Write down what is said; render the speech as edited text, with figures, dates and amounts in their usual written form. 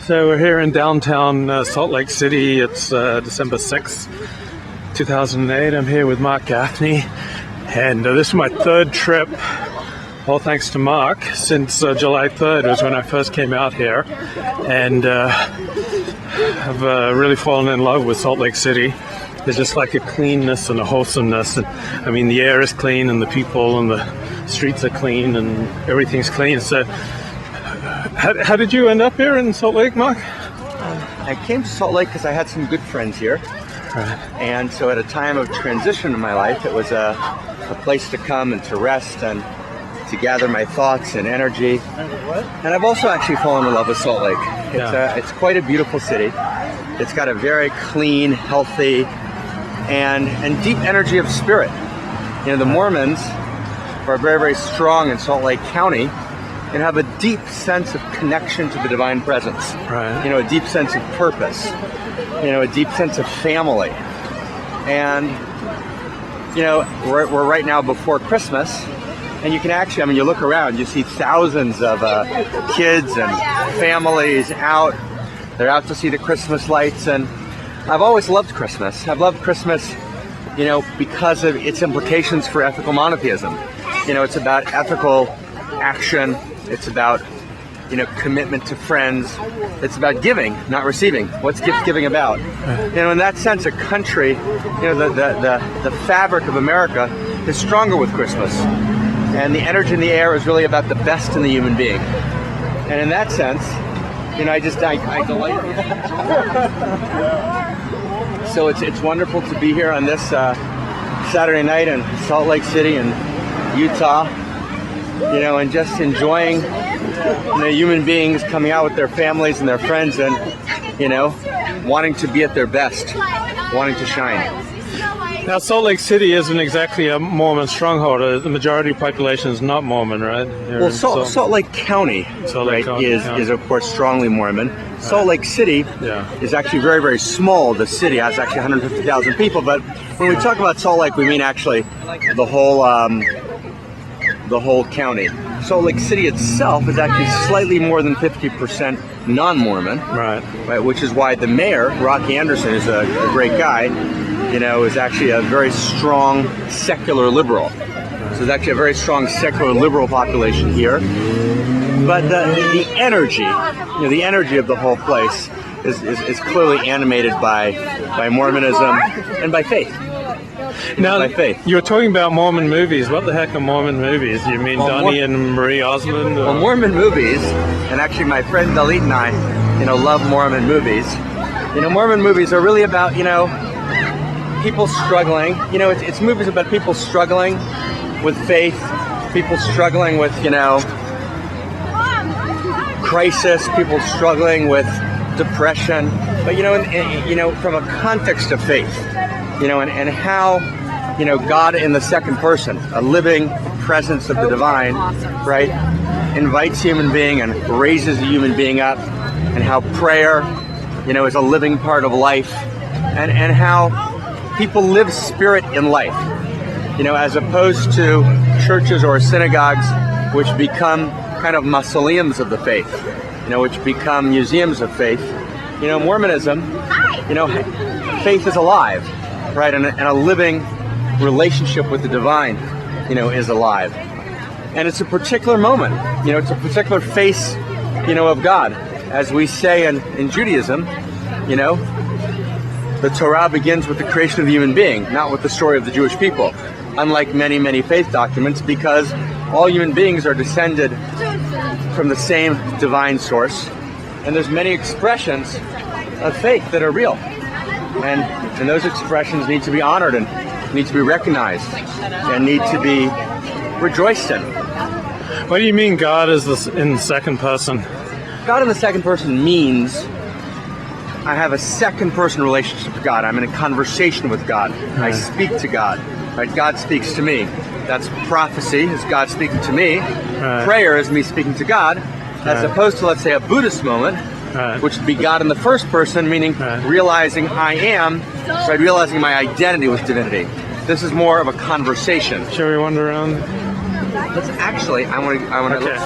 So we're here in downtown Salt Lake City. It's December 6th, 2008. I'm here with Marc Gafni, and this is my third trip, all thanks to Marc, since July 3rd was when I first came out here, and I've really fallen in love with Salt Lake City. There's just like a cleanness and a wholesomeness. And, I mean, the air is clean, and the people and the streets are clean, and everything's clean. So how did you end up here in Salt Lake, Marc? I came to Salt Lake because I had some good friends here. Right. And so at a time of transition in my life, it was a place to come and to rest and to gather my thoughts and energy. And I've also actually fallen in love with Salt Lake. It's quite a beautiful city. It's got a very clean, healthy, and deep energy of spirit. You know, the Mormons are very, very strong in Salt Lake County and have a deep sense of connection to the divine presence. Right. You know, a deep sense of purpose. You know, a deep sense of family. And, you know, we're right now before Christmas, and you can actually, I mean, you look around, you see thousands of kids and families out. They're out to see the Christmas lights, and I've always loved Christmas. I've loved Christmas, you know, because of its implications for ethical monotheism. You know, it's about ethical action. It's about, you know, commitment to friends. It's about giving, not receiving. What's gift giving about? You know, in that sense, a country, you know, the fabric of America is stronger with Christmas. And the energy in the air is really about the best in the human being. And in that sense, you know, I delight. So it's wonderful to be here on this Saturday night in Salt Lake City in Utah. You know, and just enjoying, you know, human beings coming out with their families and their friends, and, you know, wanting to be at their best, wanting to shine. Now, Salt Lake City isn't exactly a Mormon stronghold. The majority population is not Mormon, right? Well, Salt Lake County, is of course strongly Mormon. Right. Salt Lake City is actually very, very small. The city has actually 150,000 people, but when we talk about Salt Lake, we mean actually the whole county. Salt Lake City itself is actually slightly more than 50% non-Mormon, right? Which is why the mayor, Rocky Anderson, is a great guy. You know, is actually a very strong secular liberal. So there's actually a very strong secular liberal population here. But the energy, you know, the energy of the whole place is clearly animated by Mormonism and by faith. Now, by faith. You were talking about Mormon movies. What the heck are Mormon movies? You mean Donnie and Marie Osmond? Well, Mormon movies, and actually my friend Dalit and I, you know, love Mormon movies. You know, Mormon movies are really about, you know, people struggling. You know, it's movies about people struggling with faith, people struggling with, you know, crisis, people struggling with depression. But, you know, from a context of faith, you know, and how, you know, God in the second person, a living presence of the divine, right, invites human being and raises a human being up, and how prayer, you know, is a living part of life, and how people live spirit in life, you know, as opposed to churches or synagogues, which become kind of mausoleums of the faith, you know, which become museums of faith. You know, Mormonism, you know, faith is alive, right, and a living relationship with the divine, you know, is alive. And it's a particular moment, you know, it's a particular face, you know, of God. As we say in Judaism, you know, the Torah begins with the creation of the human being, not with the story of the Jewish people, unlike many, many faith documents, because all human beings are descended from the same divine source, and there's many expressions of faith that are real, and those expressions need to be honored and need to be recognized and need to be rejoiced in. What do you mean God is in the second person? God in the second person means I have a second person relationship with God. I'm in a conversation with God. I speak to God. Right? God speaks to me. That's prophecy, is God speaking to me. Prayer is me speaking to God, as opposed to, let's say, a Buddhist moment, which would be God in the first person, meaning realizing I am, right? Realizing my identity with divinity. This is more of a conversation. Shall we wander around? Let's actually, I want to. Okay.